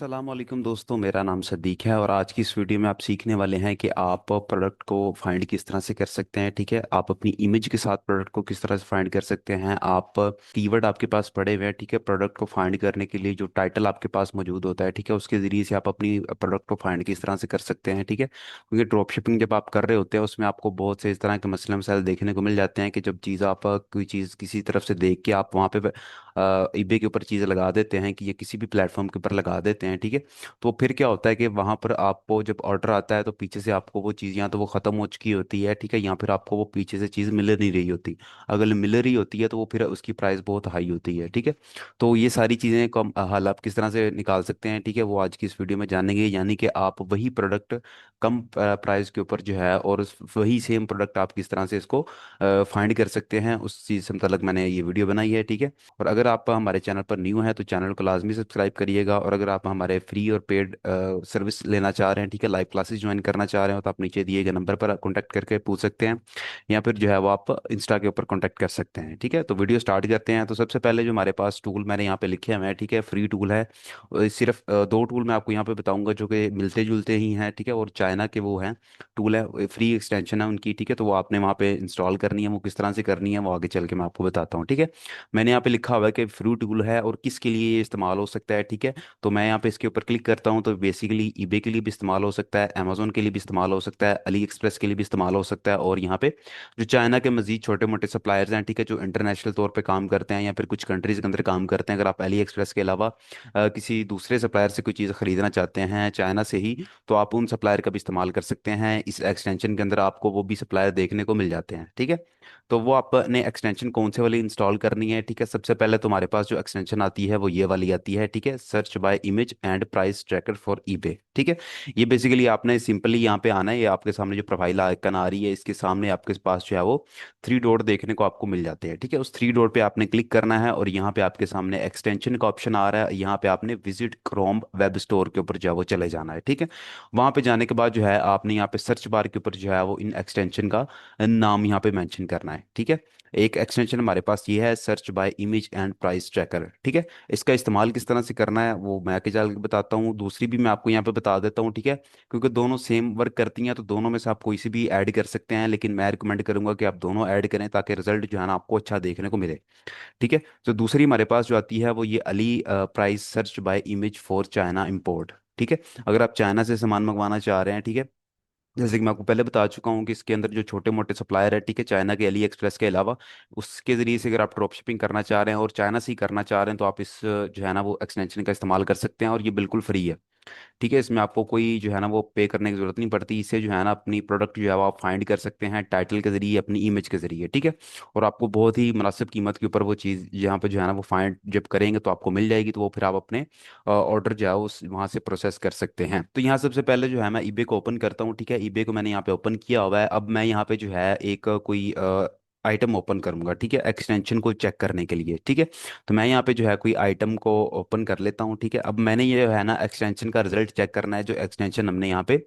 अस्सलामुअलैकुम दोस्तों, मेरा नाम सदीक है और आज की इस वीडियो में आप सीखने वाले हैं कि आप प्रोडक्ट को फाइंड किस तरह से कर सकते हैं। ठीक है, आप अपनी इमेज के साथ प्रोडक्ट को किस तरह से फाइंड कर सकते हैं। आप कीवर्ड आपके पास पड़े हुए हैं, ठीक है, प्रोडक्ट को फाइंड करने के लिए जो टाइटल आपके पास मौजूद होता है, ठीक है, उसके ज़रिए से आप अपनी प्रोडक्ट को फाइंड किस तरह से कर सकते हैं। ठीक है, क्योंकि ड्रॉप शिपिंग जब आप कर रहे होते हैं उसमें आपको बहुत से इस तरह के मसले मसाइल देखने को मिल जाते हैं कि जब चीज़ आप कोई चीज़ किसी तरफ से देख के आप वहाँ पे ईबे के ऊपर चीज़ लगा देते हैं कि ये किसी भी प्लेटफॉर्म के ऊपर लगा देते हैं। ठीक है, तो फिर क्या होता है कि वहां पर आपको जब ऑर्डर आता है तो पीछे से आपको वो चीज़ या तो वो ख़त्म हो चुकी होती है, ठीक है, या फिर आपको वो पीछे से चीज़ मिल नहीं रही होती। अगर मिल रही होती है तो वो फिर उसकी प्राइस बहुत हाई होती है। ठीक है, तो ये सारी चीज़ें को हल आप किस तरह से निकाल सकते हैं, ठीक है, वो आज की इस वीडियो में जानेंगे। यानी कि आप वही प्रोडक्ट कम प्राइस के ऊपर जो है और वही सेम प्रोडक्ट आप किस तरह से इसको फाइंड कर सकते हैं, उस चीज़ से मतलब मैंने ये वीडियो बनाई है। ठीक है, और अगर आप हमारे चैनल पर न्यू हैं तो चैनल को लाजमी सब्सक्राइब करिएगा, और अगर आप हमारे फ्री और पेड सर्विस लेना चाह रहे हैं, ठीक है, लाइव क्लासेस ज्वाइन करना चाह रहे हो तो आप नीचे दिए गए नंबर पर कॉन्टैक्ट करके पूछ सकते हैं, या फिर जो है वो आप इंस्टा के ऊपर कॉन्टैक्ट कर सकते हैं। ठीक है, तो वीडियो स्टार्ट करते हैं। तो सबसे पहले जो हमारे पास टूल मैंने यहाँ पे लिखे हुए हैं, ठीक है, फ्री टूल है। सिर्फ दो टूल मैं आपको यहाँ पे बताऊंगा जो कि मिलते जुलते ही हैं, ठीक है, और चाइना के वो हैं टूल है, फ्री एक्सटेंशन है उनकी। ठीक है, तो वो आपने वहाँ पे इंस्टॉल करनी है, वो किस तरह से करनी है वो आगे चल के मैं आपको बताता हूँ। ठीक है, मैंने यहाँ पे लिखा हुआ है कि फ्री टूल है और किसके लिए ये इस्तेमाल हो सकता है। ठीक है, तो मैं यहाँ पे इसके ऊपर क्लिक करता हूँ तो बेसिकली ईबे के लिए भी इस्तेमाल हो सकता है, अमेजोन के लिए भी इस्तेमाल हो सकता है, अली एक्सप्रेस के लिए भी इस्तेमाल हो सकता है, और यहाँ पे जो चाइना के मजीद छोटे मोटे सप्लायर्स हैं, ठीक है, जो इंटरनेशनल तौर पे काम करते हैं या फिर कुछ कंट्रीज के अंदर काम करते हैं, अगर आप अली एक्सप्रेस के अलावा किसी दूसरे सप्लायर से कोई चीज़ खरीदना चाहते हैं चाइना से ही, तो आप उन सप्लायर का भी इस्तेमाल कर सकते हैं। इस एक्सटेंशन के अंदर आपको वो भी सप्लायर देखने को मिल जाते हैं। ठीक है, तो वो आपने एक्सटेंशन कौन से वाली इंस्टॉल करनी है। ठीक है, सबसे पहले तुम्हारे पास जो एक्सटेंशन आती है वो ये वाली आती है, ठीक है, search by image and price tracker for eBay. ठीक है, ये बेसिकली आपने सिंपली यहाँ पे आना है, ये आपके सामने जो प्रोफाइल आइकन आ रही है इसके सामने आपके पास जो है वो थ्री डॉट देखने को आपको मिल जाते हैं। ठीक है, उस थ्री डॉट पे आपने क्लिक करना है और यहाँ पे आपके सामने एक्सटेंशन का ऑप्शन आ रहा है, यहाँ पे आपने विजिट क्रोम वेब स्टोर के ऊपर जो है वो चले जाना है। ठीक है, वहाँ पे जाने के बाद जो है आपने यहाँ पे सर्च बार के ऊपर जो है वो इन एक्सटेंशन का नाम यहाँ पे मेंशन करना है। ठीक है, एक एक्सटेंशन हमारे पास ये है search by image and price tracker. ठीक है, इसका इस्तेमाल किस तरह से करना है वो मैं आगे चल के बताता हूँ, दूसरी भी मैं आपको यहाँ पे बता देता हूँ। ठीक है, क्योंकि दोनों सेम वर्क करती हैं तो दोनों में से आप कोई सी भी ऐड कर सकते हैं, लेकिन मैं रिकमेंड करूंगा कि आप दोनों ऐड करें ताकि रिजल्ट जो है ना आपको अच्छा देखने को मिले। ठीक है, तो दूसरी हमारे पास जो आती है वो ये Ali price search by image for China import. ठीक है, अगर आप चाइना से सामान मंगवाना चाह रहे हैं, ठीक है, जैसे कि मैं आपको पहले बता चुका हूँ कि इसके अंदर जो छोटे मोटे सप्लायर है, ठीक है, चाइना के अली एक्सप्रेस के अलावा, उसके ज़रिए से अगर आप ड्रॉप शिपिंग करना चाह रहे हैं और चाइना से ही करना चाह रहे हैं तो आप इस जो है ना वो एक्सटेंशन का इस्तेमाल कर सकते हैं और ये बिल्कुल फ्री है। ठीक है, इसमें आपको कोई जो है ना वो पे करने की जरूरत नहीं पड़ती, इससे जो है ना अपनी प्रोडक्ट जो है वो आप फाइंड कर सकते हैं टाइटल के जरिए, अपनी इमेज के जरिए। ठीक है, और आपको बहुत ही मुनासिब कीमत के ऊपर वो चीज़ यहाँ पे जो है ना वो फाइंड जब करेंगे तो आपको मिल जाएगी, तो वो फिर आप अपने ऑर्डर जो है उस वहाँ से प्रोसेस कर सकते हैं। तो यहाँ सबसे पहले जो है मैं ईबे को ओपन करता हूँ। ठीक है, ईबे को मैंने यहाँ पे ओपन किया हुआ है। अब मैं यहाँ पे जो है एक कोई आइटम ओपन करूंगा, ठीक है, एक्सटेंशन को चेक करने के लिए। ठीक है, तो मैं यहाँ पे जो है कोई आइटम को ओपन कर लेता हूँ। ठीक है, अब मैंने ये जो है ना एक्सटेंशन का रिजल्ट चेक करना है जो एक्सटेंशन हमने यहाँ पे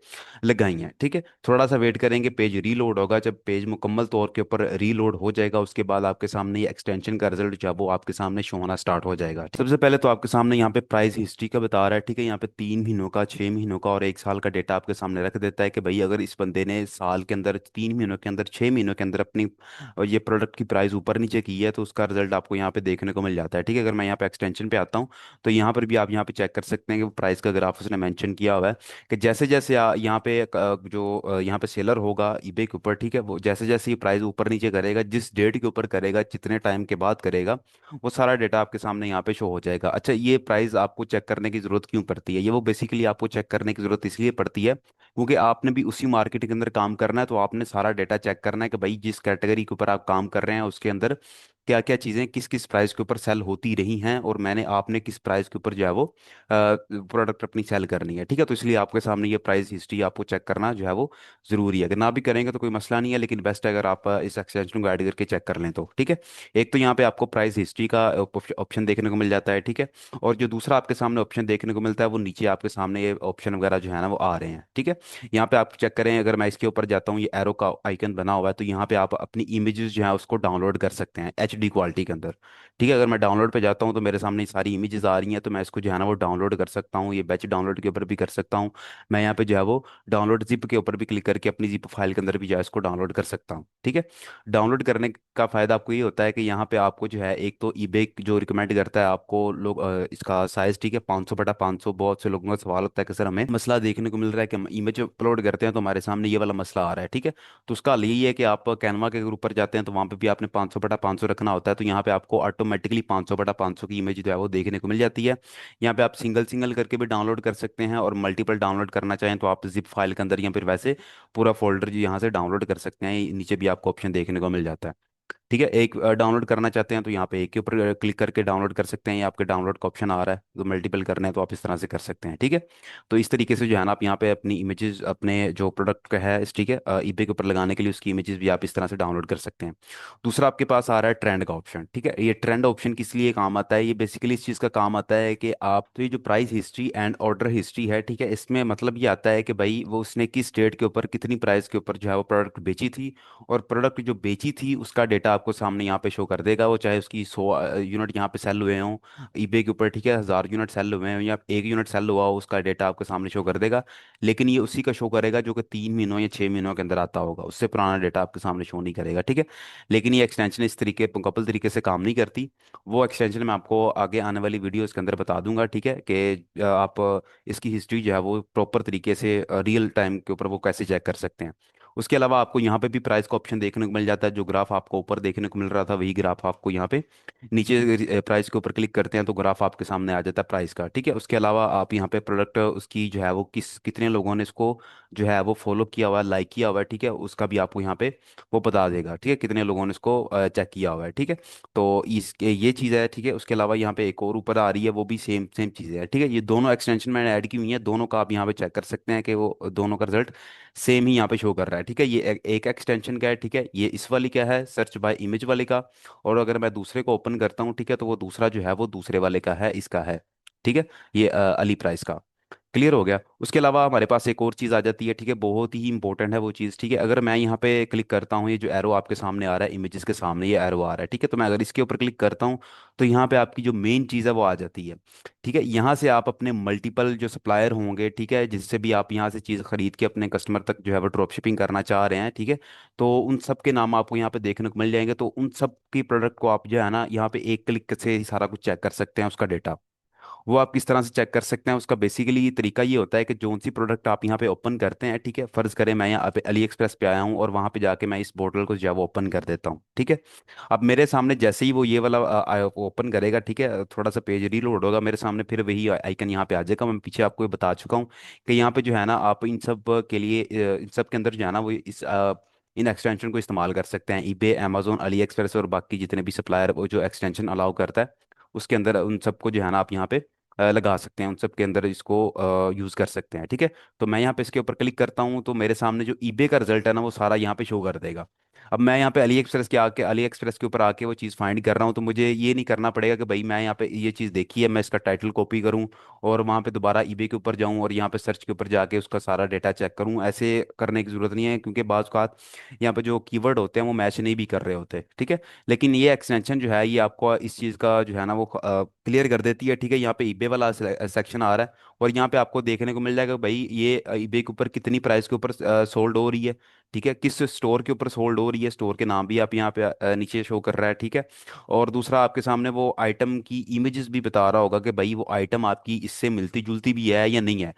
लगाई है। ठीक है, थोड़ा सा वेट करेंगे, पेज रीलोड होगा, जब पेज मुकम्मल तौर के ऊपर रीलोड हो जाएगा उसके बाद आपके सामने ये एक्सटेंशन का रिजल्ट जो है वो आपके सामने शो होना स्टार्ट हो जाएगा। सबसे पहले तो आपके सामने यहाँ पे प्राइस हिस्ट्री का बता रहा है। ठीक है, यहाँ पे 3 महीनों का, 6 महीनों का और 1 साल का डेटा आपके सामने रख देता है कि भाई अगर इस बंदे ने साल के अंदर, 3 महीनों के अंदर, 6 महीनों के अंदर अपनी और ये प्रोडक्ट की प्राइस ऊपर नीचे की है तो उसका रिजल्ट आपको यहाँ पे देखने को मिल जाता है। ठीक है, अगर मैं यहाँ पे एक्सटेंशन पे आता हूँ तो यहाँ पर भी आप यहाँ पे चेक कर सकते हैं कि वो प्राइस का ग्राफ उसने मेंशन किया हुआ है कि जैसे जैसे यहाँ पे जो यहाँ पे सेलर होगा ईबे के ऊपर, ठीक है, वो जैसे जैसे ये प्राइस ऊपर नीचे करेगा, जिस डेट के ऊपर करेगा, जितने टाइम के बाद करेगा, वो सारा डेटा आपके सामने यहाँ पे शो हो जाएगा। अच्छा, ये प्राइस आपको चेक करने की जरूरत क्यों पड़ती है? ये वो बेसिकली आपको चेक करने की जरूरत इसलिए पड़ती है क्योंकि आपने भी उसी मार्केट के अंदर काम करना है, तो आपने सारा डेटा चेक करना है कि भाई जिस कैटेगरी के ऊपर आप काम कर रहे हैं उसके अंदर क्या क्या चीज़ें किस किस प्राइस के ऊपर सेल होती रही हैं, और मैंने आपने किस प्राइस के ऊपर जो है वो प्रोडक्ट अपनी सेल करनी है। ठीक है, तो इसलिए आपके सामने ये प्राइस हिस्ट्री आपको चेक करना जो है वो ज़रूरी है। अगर ना भी करेंगे तो कोई मसला नहीं है, लेकिन बेस्ट है अगर आप इस एक्सटेंशन को ऐड करके चेक कर लें तो। ठीक है, एक तो यहाँ पे आपको प्राइस हिस्ट्री का ऑप्शन देखने को मिल जाता है। ठीक है, और जो दूसरा आपके सामने ऑप्शन देखने को मिलता है वो नीचे आपके सामने ये ऑप्शन वगैरह जो है ना वो आ रहे हैं। ठीक है, यहाँ पे आप चेक करें, अगर मैं इसके ऊपर जाता हूँ, ये एरो का आइकन बना हुआ है, तो यहाँ पे आप अपनी इमेजेस जो है उसको डाउनलोड कर सकते हैं। HD क्वालिटी के अंदर। ठीक है, अगर मैं डाउनलोड पे जाता हूँ तो मेरे सामने सारी इमेजेस आ रही हैं, तो मैं इसको जो है ना वो डाउनलोड कर सकता हूँ, ये बैच डाउनलोड के ऊपर भी कर सकता हूँ। मैं यहाँ पे जो है वो डाउनलोड जिप के ऊपर भी क्लिक करके अपनी जिप फाइल के अंदर भी जो है इसको डाउनलोड कर सकता हूँ। ठीक है, डाउनलोड करने का फ़ायदा आपको ये होता है कि यहाँ पे आपको जो है एक तो ईबे जो रिकमेंड करता है आपको लोग इसका साइज़, ठीक है, 500 बटा 500। बहुत से लोगों का सवाल होता है कि सर हमें मसला देखने को मिल रहा है कि हम इमेज अपलोड करते हैं तो हमारे सामने ये वाला मसला आ रहा है। ठीक है, तो उसका हल यही है कि आप कैनवा के ऊपर जाते हैं तो वहाँ पे भी आपने 500 बटा 500 रखना होता है, तो यहाँ पे आपको ऑटोमेटिकली 500 बटा 500 की इमेज जो है वो देखने को मिल जाती है। यहाँ पे आप सिंगल सिंगल करके भी डाउनलोड कर सकते हैं, और मल्टीपल डाउनलोड करना चाहें तो आप जिप फाइल के अंदर या फिर वैसे पूरा फोल्डर जो यहाँ से डाउनलोड कर सकते हैं, नीचे भी आपको ऑप्शन देखने को मिल जाता है। ठीक है, एक डाउनलोड करना चाहते हैं तो यहाँ पे एक के ऊपर क्लिक करके डाउनलोड कर सकते हैं, या आपके डाउनलोड का ऑप्शन आ रहा है तो मल्टीपल करना है तो आप इस तरह से कर सकते हैं। ठीक है, तो इस तरीके से जो है ना आप यहाँ पे अपनी इमेजेस अपने जो प्रोडक्ट का है ठीक है ईबे के ऊपर लगाने के लिए उसकी इमेजेस भी आप इस तरह से डाउनलोड कर सकते हैं। दूसरा आपके पास आ रहा है ट्रेंड का ऑप्शन। ठीक है, ये ट्रेंड ऑप्शन किस लिए काम आता है, ये बेसिकली इस चीज़ का काम आता है कि आप तो ये जो price history and order history है, ठीक है, इसमें मतलब ये आता है कि भाई वो उसने किस डेट के ऊपर कितनी प्राइस के ऊपर जो है वो प्रोडक्ट बेची थी, और प्रोडक्ट जो बेची थी उसका डेटा आपको सामने यहाँ पे शो कर देगा, वो चाहे उसकी 100 यूनिट यहाँ पे सेल हुए हों ईबे के ऊपर, ठीक है, 1000 यूनिट सेल हुए हों या 1 यूनिट सेल हुआ हो, उसका डेटा आपको सामने शो कर देगा। लेकिन ये उसी का शो करेगा जो कि 3 महीनों या 6 महीनों के अंदर आता होगा, उससे पुराना डेटा आपके सामने शो नहीं करेगा। ठीक है, लेकिन ये एक्सटेंशन इस तरीके मुकम्मल तरीके से काम नहीं करती। वो एक्सटेंशन मैं आपको आगे आने वाली वीडियोस के अंदर बता दूंगा। ठीक है, कि आप इसकी हिस्ट्री जो है वो प्रॉपर तरीके से रियल टाइम के ऊपर वो कैसे चेक कर सकते हैं। उसके अलावा आपको यहाँ पे भी प्राइस का ऑप्शन देखने को मिल जाता है, जो ग्राफ आपको ऊपर देखने को मिल रहा था वही ग्राफ आपको यहाँ पे नीचे प्राइस के ऊपर क्लिक करते हैं तो ग्राफ आपके सामने आ जाता है प्राइस का। ठीक है, उसके अलावा आप यहाँ पे प्रोडक्ट उसकी जो है वो कितने लोगों ने इसको जो है वो फॉलो किया हुआ है, लाइक किया हुआ है, ठीक है, उसका भी आपको यहाँ पे वो बता देगा। ठीक है, कितने लोगों ने इसको चेक किया हुआ है। ठीक है, तो इसके ये चीज़ है। ठीक है, उसके अलावा यहाँ पे एक और ऊपर आ रही है, वो भी सेम सेम चीज़ें है। ठीक है, ये दोनों एक्सटेंशन मैंने ऐड की हुई है, दोनों का आप यहाँ पे चेक कर सकते हैं कि वो दोनों का रिजल्ट सेम ही यहाँ पे शो कर रहा है। ठीक है, ये एक एक्सटेंशन का है। ठीक है, ये इस वाली क्या है, सर्च बाय इमेज वाले का। और अगर मैं दूसरे को ओपन करता हूँ, ठीक है, तो वो दूसरा जो है वो दूसरे वाले का है, इसका है। ठीक है, ये अली प्राइस का। क्लियर हो गया। उसके अलावा हमारे पास एक और चीज़ आ जाती है, ठीक है, बहुत ही इंपॉर्टेंट है वो चीज़। ठीक है, अगर मैं यहाँ पे क्लिक करता हूँ, ये जो एरो आपके सामने आ रहा है, इमेजेस के सामने ये एरो आ रहा है, ठीक है, तो मैं अगर इसके ऊपर क्लिक करता हूँ तो यहाँ पे आपकी जो मेन चीज़ है वो आ जाती है। ठीक है, यहाँ से आप अपने मल्टीपल जो सप्लायर होंगे, ठीक है, जिससे भी आप यहाँ से चीज़ खरीद के अपने कस्टमर तक जो है वो ड्रॉप शिपिंग करना चाह रहे हैं, ठीक है, तो उन सब के नाम आपको यहाँ पे देखने को मिल जाएंगे। तो उन सब की प्रोडक्ट को आप जो है ना यहाँ पे एक क्लिक से ही सारा कुछ चेक कर सकते हैं, उसका डेटा वो आप किस तरह से चेक कर सकते हैं। उसका बेसिकली तरीका ये होता है कि जो सी प्रोडक्ट आप यहाँ पे ओपन करते हैं, ठीक है, फर्ज करें मैं यहाँ पे अली एक्सप्रेस पे आया हूँ और वहाँ पे जाके मैं इस बोतल को जो है वो ओपन कर देता हूँ। ठीक है, अब मेरे सामने जैसे ही वो ये वाला ओपन करेगा, ठीक है, थोड़ा सा पेज रीलोड होगा मेरे सामने, फिर वही आइकन यहाँ पे आ जाएगा। मैं पीछे आपको ये बता चुका हूँ कि यहाँ पे जो है ना आप इन सब के लिए इन सब के अंदर जो है ना वो इन एक्सटेंशन को इस्तेमाल कर सकते हैं। ईबे, अमेजोन, अली एक्सप्रेस और बाकी जितने भी सप्लायर वो जो एक्सटेंशन अलाउ करता है उसके अंदर उन सबको जो है ना आप यहाँ पे लगा सकते हैं, उन सब के अंदर इसको यूज़ कर सकते हैं। ठीक है, तो मैं यहाँ पे इसके ऊपर क्लिक करता हूँ तो मेरे सामने जो ईबे का रिजल्ट है ना वो सारा यहाँ पे शो कर देगा। अब मैं यहाँ पे अली एक्सप्रेस के ऊपर आके वो चीज़ फाइंड कर रहा हूँ, तो मुझे ये नहीं करना पड़ेगा कि भाई मैं यहाँ पे ये चीज़ देखी है, मैं इसका टाइटल कॉपी करूँ और वहाँ पे दोबारा ईबे के ऊपर जाऊँ और यहाँ पे सर्च के ऊपर जाके उसका सारा डेटा चेक करूँ। ऐसे करने की ज़रूरत नहीं है, क्योंकि बाज़ औक़ात यहाँ पे जो कीवर्ड होते हैं वो मैच नहीं भी कर रहे होते। ठीक है, लेकिन ये एक्सटेंशन जो है ये आपको इस चीज़ का जो है ना वो क्लियर कर देती है। ठीक है, यहाँ पे ईबे वाला सेक्शन आ रहा है और यहाँ पे आपको देखने को मिल जाएगा भाई ये ईबे के ऊपर कितनी प्राइस के ऊपर सोल्ड हो रही है। ठीक है, किस स्टोर के ऊपर सोल्ड हो रही है, स्टोर के नाम भी आप यहाँ पे नीचे शो कर रहा है। ठीक है, और दूसरा आपके सामने वो आइटम की इमेजेस भी बता रहा होगा कि भाई वो आइटम आपकी इससे मिलती जुलती भी है या नहीं है।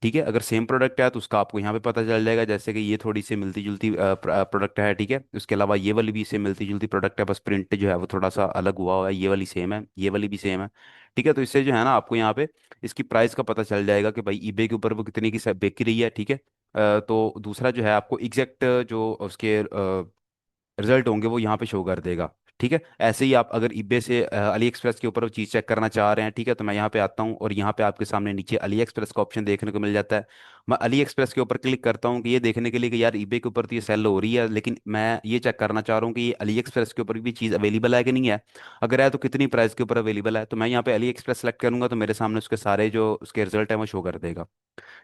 ठीक है, अगर सेम प्रोडक्ट है तो उसका आपको यहाँ पे पता चल जाएगा, जैसे कि ये थोड़ी सी मिलती जुलती प्रोडक्ट है। ठीक है, उसके अलावा ये वाली भी इससे मिलती जुलती प्रोडक्ट है, बस प्रिंट जो है वो थोड़ा सा अलग हुआ हुआ है, ये वाली सेम है, ये वाली भी सेम है। ठीक है, तो इससे जो है ना आपको यहाँ पे इसकी प्राइस का पता चल जाएगा कि भाई ईबे के ऊपर वो कितने की बेच रही है। ठीक है, तो दूसरा जो है आपको एग्जैक्ट जो उसके रिजल्ट होंगे वो यहाँ पे शो कर देगा। ठीक है, ऐसे ही आप अगर ईबे से अली एक्सप्रेस के ऊपर वो चीज़ चेक करना चाह रहे हैं, ठीक है, तो मैं यहाँ पे आता हूँ और यहाँ पे आपके सामने नीचे अली एक्सप्रेस का ऑप्शन देखने को मिल जाता है। मैं अली एक्सप्रेस के ऊपर क्लिक करता हूँ कि ये देखने के लिए कि यार ईबे के ऊपर तो ये सेल हो रही है, लेकिन मैं ये चेक करना चाह रहा हूँ कि ये अली एक्सप्रेस के ऊपर भी चीज़ अवेलेबल है कि नहीं है। अगर है तो कितनी प्राइस के ऊपर अवेलेबल है, तो मैं यहाँ पे अली एक्सप्रेस सेलेक्ट करूंगा तो मेरे सामने उसके सारे जो उसके रिजल्ट है वो शो कर देगा।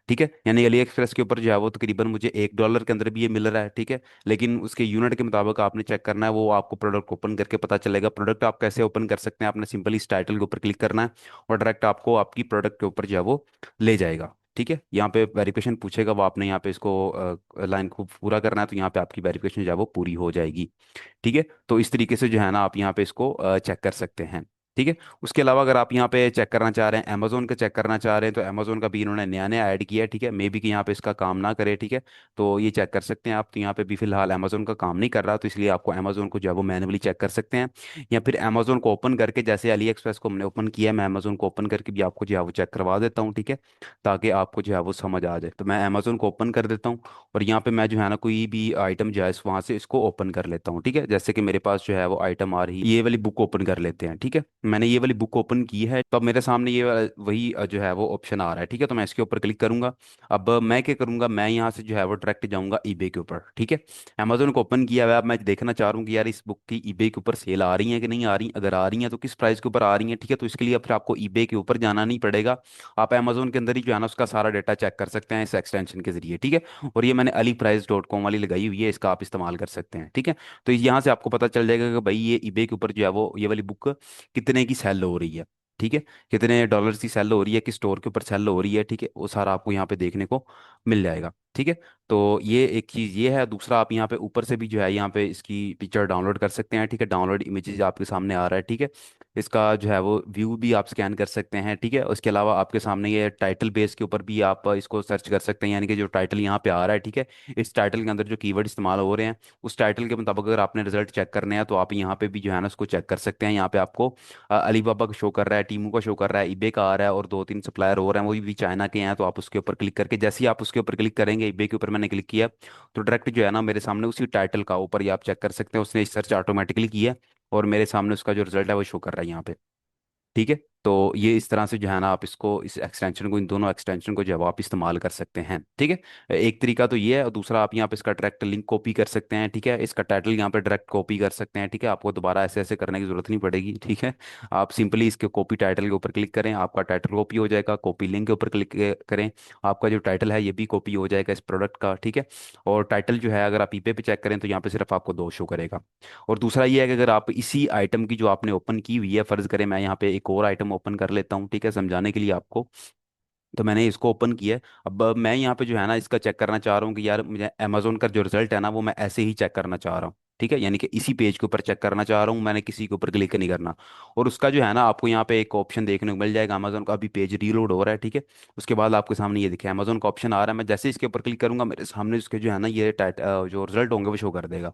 ठीक है, यानी अली एक्सप्रेस के ऊपर जो है वो तकरीबन मुझे $1 के अंदर भी ये मिल रहा है। ठीक है, लेकिन उसके यूनिट के मुताबिक आपने चेक करना है, वो आपको प्रोडक्ट ओपन करके पता चलेगा। प्रोडक्ट आप कैसे ओपन कर सकते हैं, आपने सिंपली इस टाइटल के ऊपर क्लिक करना है और डायरेक्ट आपको आपकी प्रोडक्ट के ऊपर जो है वो ले जाएगा। ठीक है, यहाँ पे वेरिफिकेशन पूछेगा, वो आपने यहाँ पे इसको लाइन को पूरा करना है, तो यहाँ पे आपकी वेरिफिकेशन जो है वो पूरी हो जाएगी। ठीक है, तो इस तरीके से जो है ना आप यहाँ पे इसको चेक कर सकते हैं। ठीक है, उसके अलावा अगर आप यहाँ पे चेक करना चाह रहे हैं, अमेजोन का चेक करना चाह रहे हैं, तो अमेजोन का भी इन्होंने नया नया ऐड किया है। ठीक है, मे बी कि यहाँ पे इसका काम ना करे। ठीक है, तो ये चेक कर सकते हैं आप। तो यहाँ पे भी फिलहाल अमेजोन का काम नहीं कर रहा, तो इसलिए आपको अमेजोन को जो है वो मैनुअली चेक कर सकते हैं, या फिर अमेजोन को ओपन करके, जैसे अली एक्सप्रेस को हमने ओपन किया है, मैं अमेजोन को ओपन करके भी आपको जो है वो चेक करवा देता हूँ। ठीक है, ताकि आपको जो है वो समझ आ जाए। तो मैं अमेजोन को ओपन कर देता हूँ और यहाँ पे मैं जो है ना कोई भी आइटम जो है वहाँ से इसको ओपन कर लेता हूँ। ठीक है, जैसे कि मेरे पास जो है वो आइटम आ रही है, ये वाली बुक ओपन कर लेते हैं। ठीक है, मैंने ये वाली बुक ओपन की है, तो अब मेरे सामने वही जो है वो ऑप्शन आ रहा है। ठीक है, तो मैं इसके ऊपर क्लिक करूंगा। अब मैं क्या करूंगा, मैं यहाँ से जो है वो डायरेक्ट जाऊंगा ईबे के ऊपर। ठीक है, अमेजोन को ओपन किया हुआ है, अब मैं देखना चाह रहा हूँ कि यार इस बुक की ईबे के ऊपर सेल आ रही है कि नहीं आ रही, अगर आ रही है तो किस प्राइस के ऊपर आ रही है। ठीक है, तो इसके लिए अब फिर आपको ईबे के ऊपर जाना नहीं पड़ेगा, आप अमेजोन के अंदर ही जो है ना उसका सारा डाटा चेक कर सकते हैं इस एक्सटेंशन के जरिए। ठीक है, और ये मैंने aliprice.com वाली लगाई हुई है, इसका आप इस्तेमाल कर सकते हैं। ठीक है, तो यहाँ से आपको पता चल जाएगा कि भाई ये ईबे के ऊपर जो है वो ये वाली बुक कितने की सेल हो रही है। ठीक है, कितने डॉलर्स की सेल हो रही है, किस स्टोर के ऊपर सेल हो रही है। ठीक है, वो सारा आपको यहाँ पे देखने को मिल जाएगा। ठीक है, तो ये एक चीज़ ये है। दूसरा, आप यहाँ पे ऊपर से भी जो है यहाँ पे इसकी पिक्चर डाउनलोड कर सकते हैं। ठीक है, डाउनलोड इमेजेस आपके सामने आ रहा है। ठीक है, इसका जो है वो व्यू भी आप स्कैन कर सकते हैं। ठीक है, उसके अलावा आपके सामने ये टाइटल बेस के ऊपर भी आप इसको सर्च कर सकते हैं, यानी कि जो टाइटल यहाँ पे आ रहा है। ठीक है, इस टाइटल के अंदर जो कीवर्ड इस्तेमाल हो रहे हैं उस टाइटल के मुताबिक अगर आपने रिजल्ट चेक करने हैं तो आप यहाँ पे भी जो है ना उसको चेक कर सकते हैं। यहाँ पे आपको अलीबाबा का शो कर रहा है, टीमू का शो कर रहा है, ईबे का आ रहा है, और दो तीन सप्लायर और हैं वो भी चाइना के हैं। तो आप उसके ऊपर क्लिक करके, जैसे ही आप उसके ऊपर क्लिक करेंगे, ईबे के ऊपर मैंने क्लिक किया, तो डायरेक्ट जो है ना मेरे सामने उसी टाइटल का ऊपर ही आप चेक कर सकते हैं, उसने सर्च ऑटोमेटिकली किया और मेरे सामने उसका जो रिजल्ट है वो शो कर रहा है यहाँ पे। ठीक है, तो ये इस तरह से जो है ना आप इसको, इस एक्सटेंशन को, इन दोनों एक्सटेंशन को जो है आप इस्तेमाल कर सकते हैं। ठीक है, एक तरीका तो ये है, और दूसरा आप यहाँ पे इसका डायरेक्ट लिंक कॉपी कर सकते हैं। ठीक है, इसका टाइटल यहाँ पे डायरेक्ट कॉपी कर सकते हैं। ठीक है, आपको दोबारा ऐसे ऐसे करने की जरूरत नहीं पड़ेगी। ठीक है, आप सिंपली इसके कॉपी टाइटल के ऊपर क्लिक करें, आपका टाइटल कॉपी हो जाएगा, कॉपी लिंक के ऊपर क्लिक करें, आपका जो टाइटल है ये भी कॉपी हो जाएगा इस प्रोडक्ट का। ठीक है, और टाइटल जो है अगर आप ईबे पे चेक करें तो यहाँ पे सिर्फ आपको दो शो करेगा। और दूसरा ये है कि अगर आप इसी आइटम की जो आपने ओपन की हुई है, फर्ज करें मैं यहाँ पे एक और आइटम ओपन कर लेता हूँ, ठीक है, समझाने के लिए आपको। तो मैंने इसको ओपन किया है, अब मैं यहाँ पे जो है ना इसका चेक करना चाह रहा हूँ कि यार मुझे अमेजोन का जो रिजल्ट है ना वो मैं ऐसे ही चेक करना चाह रहा हूँ। ठीक है, यानी कि इसी पेज के ऊपर चेक करना चाह रहा हूँ, मैंने किसी के ऊपर क्लिक नहीं करना। और उसका जो है ना आपको यहाँ पे एक ऑप्शन देखने को मिल जाएगा, अमेजोन का अभी पेज रीलोड हो रहा है। ठीक है, उसके बाद आपके सामने ये दिखे अमेजोन का ऑप्शन आ रहा है, मैं जैसे इसके ऊपर क्लिक करूंगा मेरे सामने उसके जो है ना ये जो रिजल्ट होंगे वो शो कर देगा।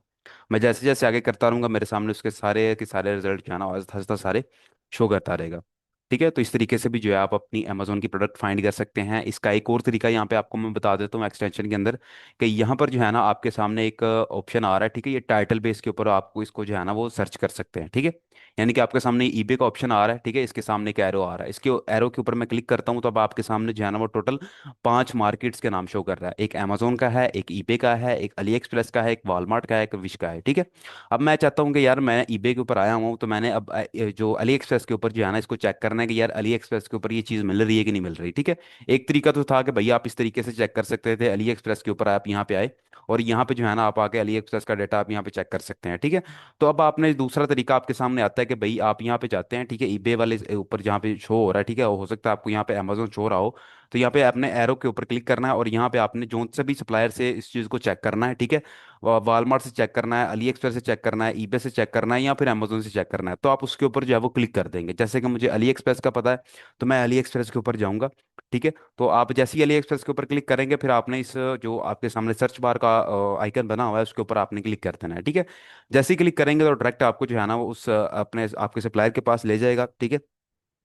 मैं जैसे जैसे आगे करता रहूंगा मेरे सामने उसके सारे के सारे रिजल्ट जो है ना आहिस्ता आहिस्ता सारे शो करता रहेगा। ठीक है, तो इस तरीके से भी जो है आप अपनी अमेजोन की प्रोडक्ट फाइंड कर सकते हैं। इसका एक और तरीका यहाँ पे आपको मैं बता देता हूँ एक्सटेंशन के अंदर, कि यहाँ पर जो है ना आपके सामने एक ऑप्शन आ रहा है। ठीक है, ये टाइटल बेस के ऊपर आपको इसको जो है ना वो सर्च कर सकते हैं। ठीक है, यानी कि आपके सामने ईबे का ऑप्शन आ रहा है। ठीक है, इसके सामने एक एरो आ रहा है, इसके एरो के ऊपर मैं क्लिक करता हूँ तो अब आपके सामने जो है ना वो टोटल 5 मार्केट्स के नाम शो कर रहा है। एक अमेजोन का है, एक ईबे का है, एक अली एक्सप्रेस का है, एक वॉलमार्ट का है, एक विश का है। ठीक है, अब मैं चाहता हूँ कि यार मैं ईबे के ऊपर आया हूँ, तो मैंने अब जो अली एक्सप्रेस के ऊपर जो है ना इसको चेक करना है कि यार अली एक्सप्रेस के ऊपर ये चीज़ मिल रही है कि नहीं मिल रही। ठीक है, एक तरीका तो था कि भैया आप इस तरीके से चेक कर सकते थे, अली एक्सप्रेस के ऊपर आप यहाँ पे आए और यहाँ पे जो है ना आप आके अली एक्सप्रेस का डाटा आप यहाँ पे चेक कर सकते हैं। ठीक है, तो अब आपने दूसरा तरीका आपके सामने आता है कि भाई आप यहाँ पे जाते हैं। ठीक है, ईबे वाले ऊपर जहाँ पे शो हो रहा है, ठीक है, हो सकता है आपको यहाँ पे अमेजोन शो रहा हो, तो यहाँ पे आपने एरो के ऊपर क्लिक करना है और यहाँ पे आपने जोन से भी सप्लायर से इस चीज़ को चेक करना है। ठीक है, वालमार्ट से चेक करना है, अली एक्सप्रेस से चेक करना है, ईबे से चेक करना है, या फिर अमेजोन से चेक करना है, तो आप उसके ऊपर जो है वो क्लिक कर देंगे। जैसे कि मुझे अली एक्सप्रेस का पता है तो मैं अली एक्सप्रेस के ऊपर जाऊंगा। ठीक है, तो आप जैसे ही अली एक्सप्रेस के ऊपर क्लिक करेंगे फिर आपने इस जो आपके सामने सर्च बार का आइकन बना हुआ है उसके ऊपर आपने क्लिक कर देना है। ठीक है, जैसे ही क्लिक करेंगे तो डायरेक्ट आपको जो है ना वो उस अपने आपके सप्लायर के पास ले जाएगा। ठीक है,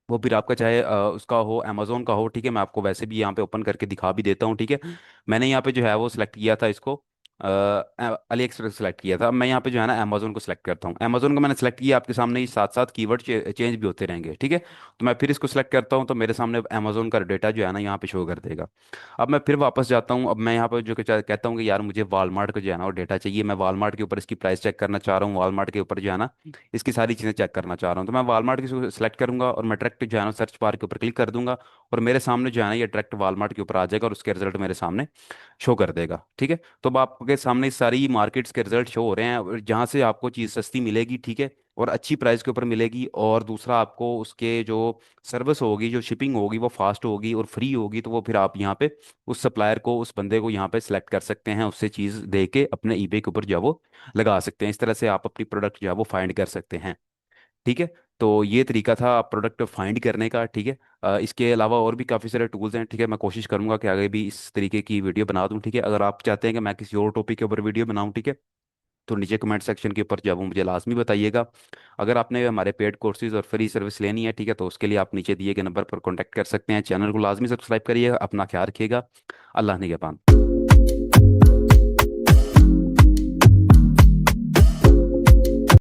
वो फिर आपका चाहे उसका हो अमेजोन का हो। ठीक है, मैं आपको वैसे भी यहाँ पे ओपन करके दिखा भी देता हूँ। ठीक है, मैंने यहाँ पे जो है वो सिलेक्ट किया था इसको, अली एक्सप्रेस सेलेक्ट किया था। अब मैं यहाँ पे जो है ना अमेजोन को सिलेक्ट करता हूँ, अमेजोन को मैंने सेलेक्ट किया, आपके सामने ही साथ साथ कीवर्ड चेंज भी होते रहेंगे। ठीक है, तो मैं फिर इसको सिलेक्ट करता हूँ तो मेरे सामने अमेजोन का डेटा जो है ना यहाँ पे शो कर देगा। अब मैं फिर वापस जाता हूँ, अब मैं यहाँ पर जो कहता हूँ कि यार मुझे वालमार्ट का जो है ना वो डेटा चाहिए, मैं वालमार्ट के ऊपर इसकी प्राइस चेक करना चाह रहा हूँ, वालमार्ट के ऊपर जो है ना इसकी सारी चीज़ें चेक करना चाह रहा हूँ, तो मैं वालमार्ट की सेलेक्ट करूंगा और मैं डायरेक्ट जो है ना सर्च बार के ऊपर क्लिक कर दूंगा और मेरे सामने जो है ना ये डायरेक्ट वालमार्ट के ऊपर आ जाएगा और उसके रिजल्ट मेरे सामने शो कर देगा। ठीक है, तो अब आपके आपके सामने सारी मार्केट्स के रिजल्ट शो हो रहे हैं, और जहाँ से आपको चीज़ सस्ती मिलेगी, ठीक है, और अच्छी प्राइस के ऊपर मिलेगी, और दूसरा आपको उसके जो सर्विस होगी, जो शिपिंग होगी वो फास्ट होगी और फ्री होगी, तो वो फिर आप यहाँ पे उस सप्लायर को, उस बंदे को यहाँ पे सिलेक्ट कर सकते हैं, उससे चीज़ दे के अपने ईबे के ऊपर जो है वो लगा सकते हैं। इस तरह से आप अपनी प्रोडक्ट जो है वो फाइंड कर सकते हैं। ठीक है। तो ये तरीका था प्रोडक्ट फाइंड करने का। ठीक है। इसके अलावा और भी काफ़ी सारे टूल्स हैं। ठीक है, मैं कोशिश करूंगा कि आगे भी इस तरीके की वीडियो बना दूं। ठीक है, अगर आप चाहते हैं कि मैं किसी और टॉपिक के ऊपर वीडियो बनाऊं, ठीक है, तो नीचे कमेंट सेक्शन के ऊपर जब वो मुझे लाजमी बताइएगा। अगर आपने हमारे पेड कोर्सेज और फ्री सर्विस लेनी है, ठीक है, तो उसके लिए आप नीचे दिए गए नंबर पर कॉन्टैक्ट कर सकते हैं। चैनल को लाजमी सब्सक्राइब करिएगा। अपना ख्याल रखिएगा। अल्लाह निगहबान।